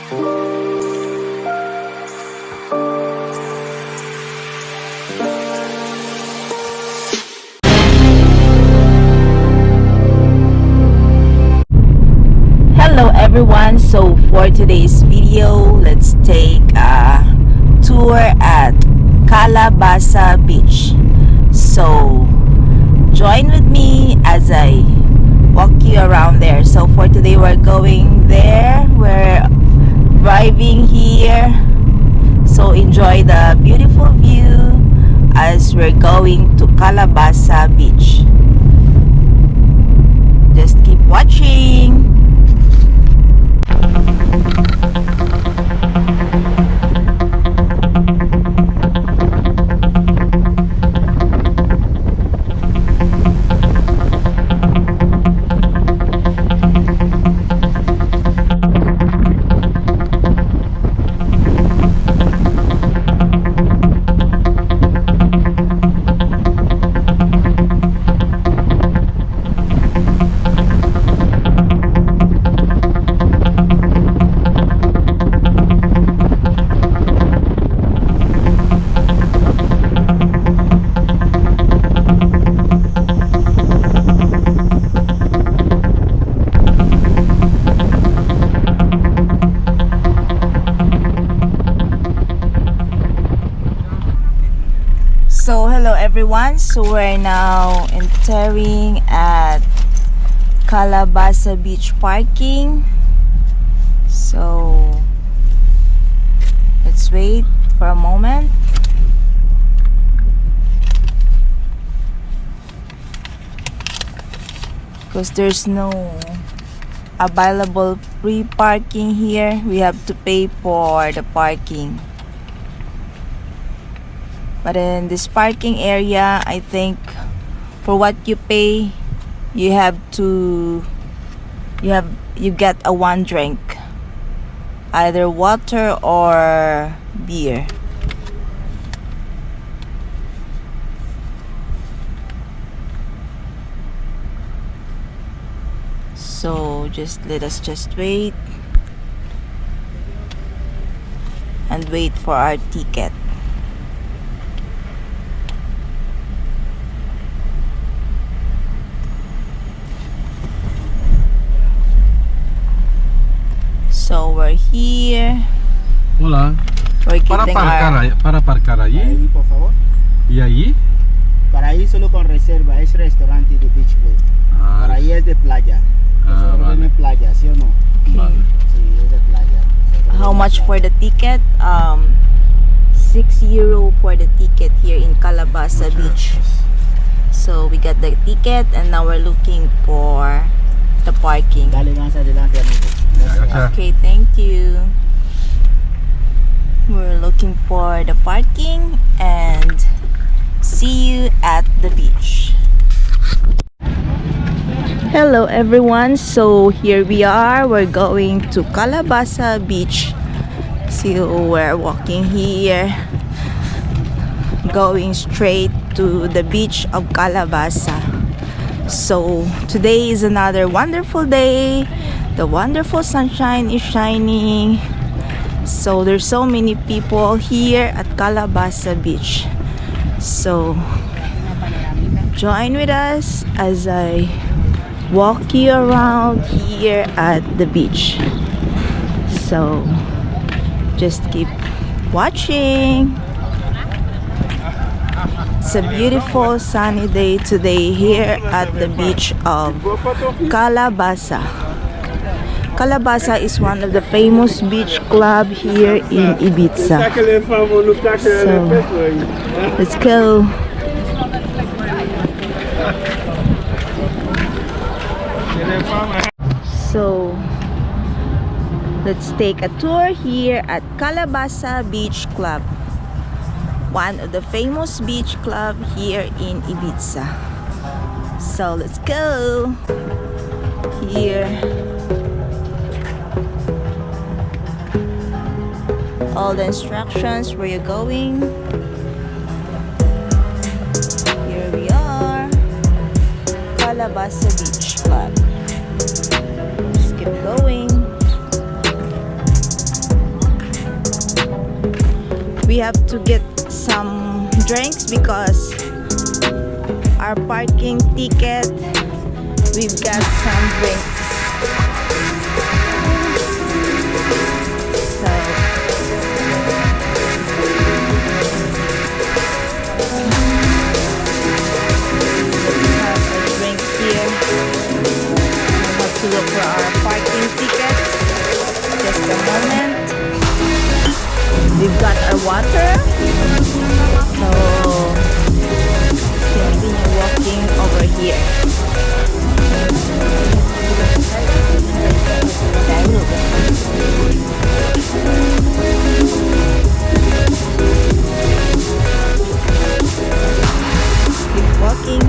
Hello everyone, so for today's video, let's take a tour at CALA BASSA beach. So join with me as I walk you around there. So for today we're going there, we're driving here, so enjoy the beautiful view as we're going to CALA BASSA beach. Just keep watching. So hello everyone, so we're now entering at CALA BASSA beach parking. So let's wait for a moment. Because there's no available free parking here, we have to pay for the parking. But in this parking area, I think for what you pay, you get a one drink, either water or beer. So let us just wait and wait for our ticket. So we're here. Hola. We're getting para aparcar allí. Ahí, por favor. ¿Y allí? Para ahí solo con reserva, es restaurante de Beach Club. Para ahí es de playa. Nosotros vale. de playa, ¿sí o no? Vale. Sí, es de playa. How much for the ticket? €6 for the ticket here in CALA BASSA beach. So we got the ticket and now we're looking for the parking. Dale más adelante, amigo. Okay, thank you. We're looking for the parking and see you at the beach. Hello everyone, so here we are, we're going to CALA BASSA beach. So we're walking here, going straight to the beach of CALA BASSA. So today is another wonderful day. The wonderful sunshine is shining. So there's so many people here at CALA BASSA beach. So join with us as I walk you around here at the beach. So just keep watching. It's a beautiful sunny day today here at the beach of CALA BASSA. CALA BASSA is one of the famous beach club here in Ibiza. So let's go. So let's take a tour here at CALA BASSA Beach Club, one of the famous beach club here in Ibiza. So let's go. Here all the instructions where you're going. Here we are, CALA BASSA Beach Club. Just keep going. have to get some drinks because our parking ticket, we've got some drinks. So let's have a drink here. I have to look for our parking ticket. Just a moment. We've got our water. So continue walking over here. Keep walking.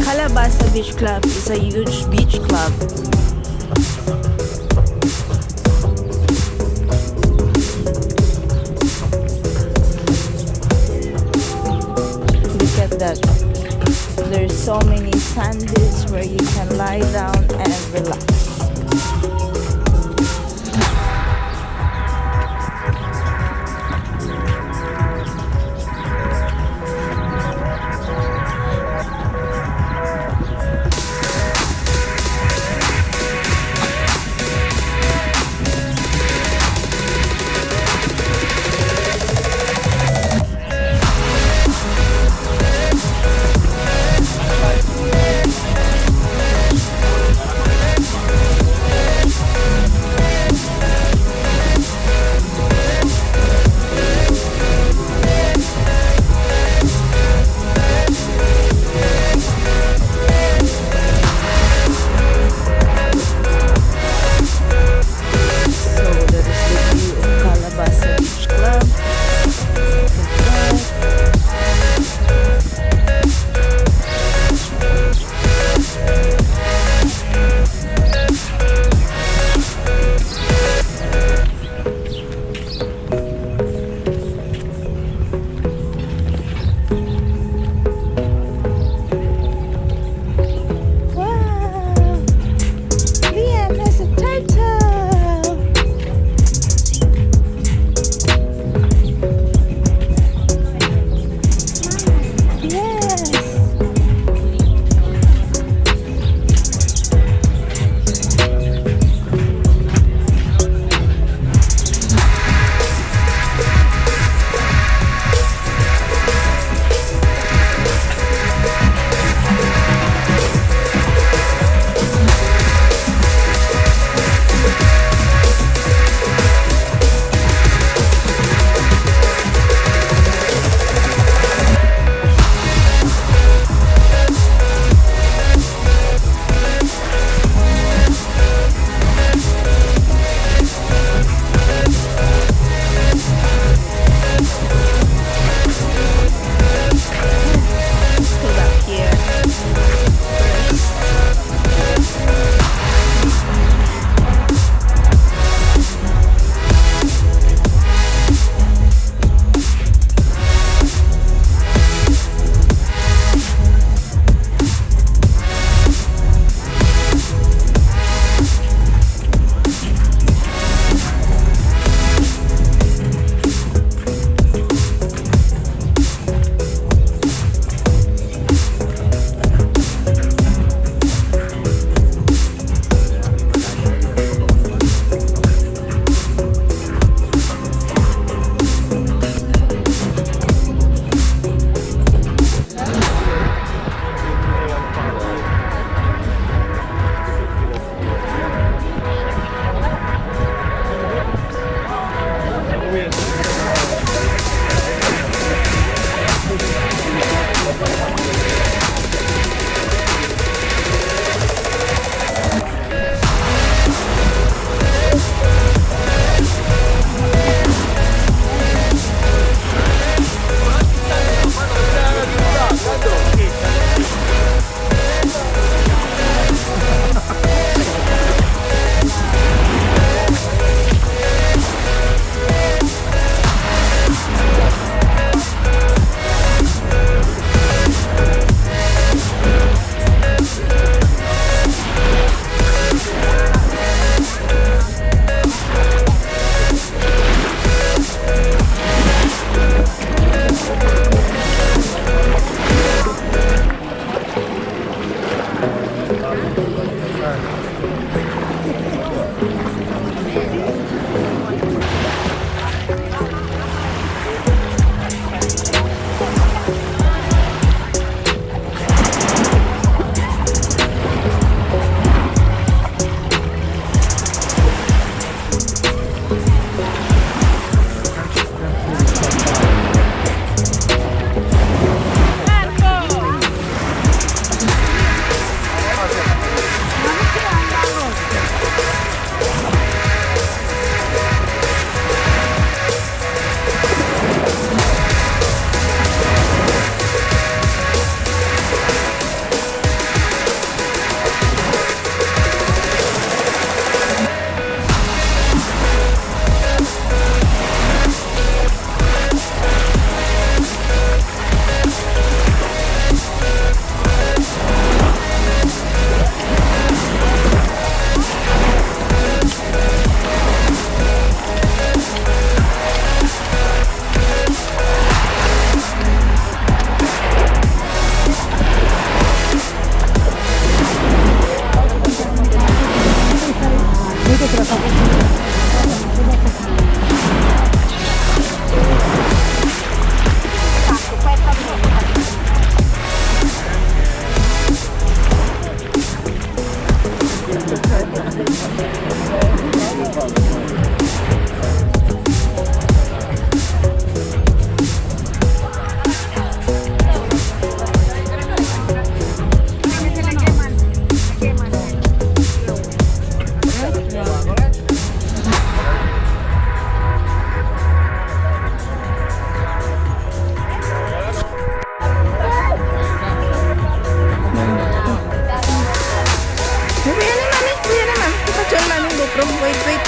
CALA BASSA Beach Club is a huge beach club. Look at that. There's so many sands where you can lie down and relax.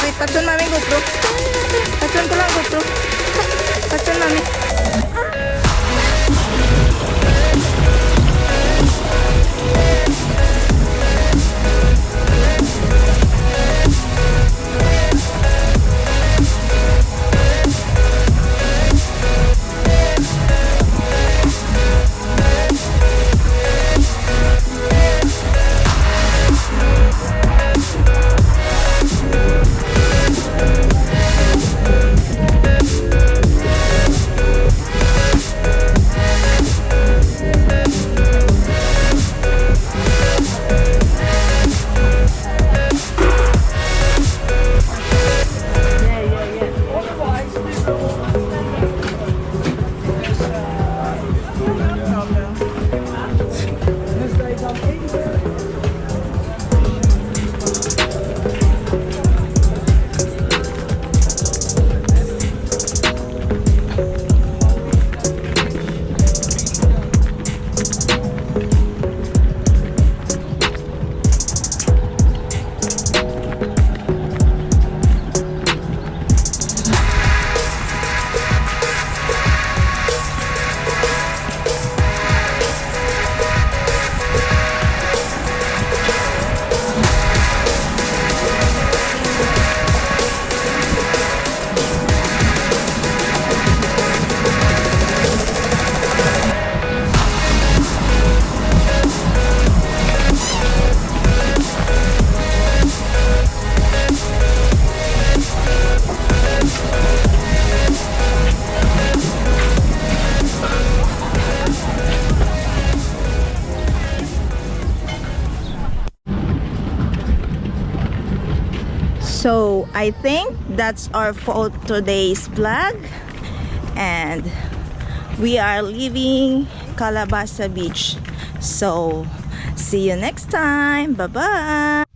Wait, patun mami GoPro. Patun ko lang GoPro. Patun mami. So I think that's our for today's vlog, and we are leaving CALA BASSA beach. So see you next time. Bye bye.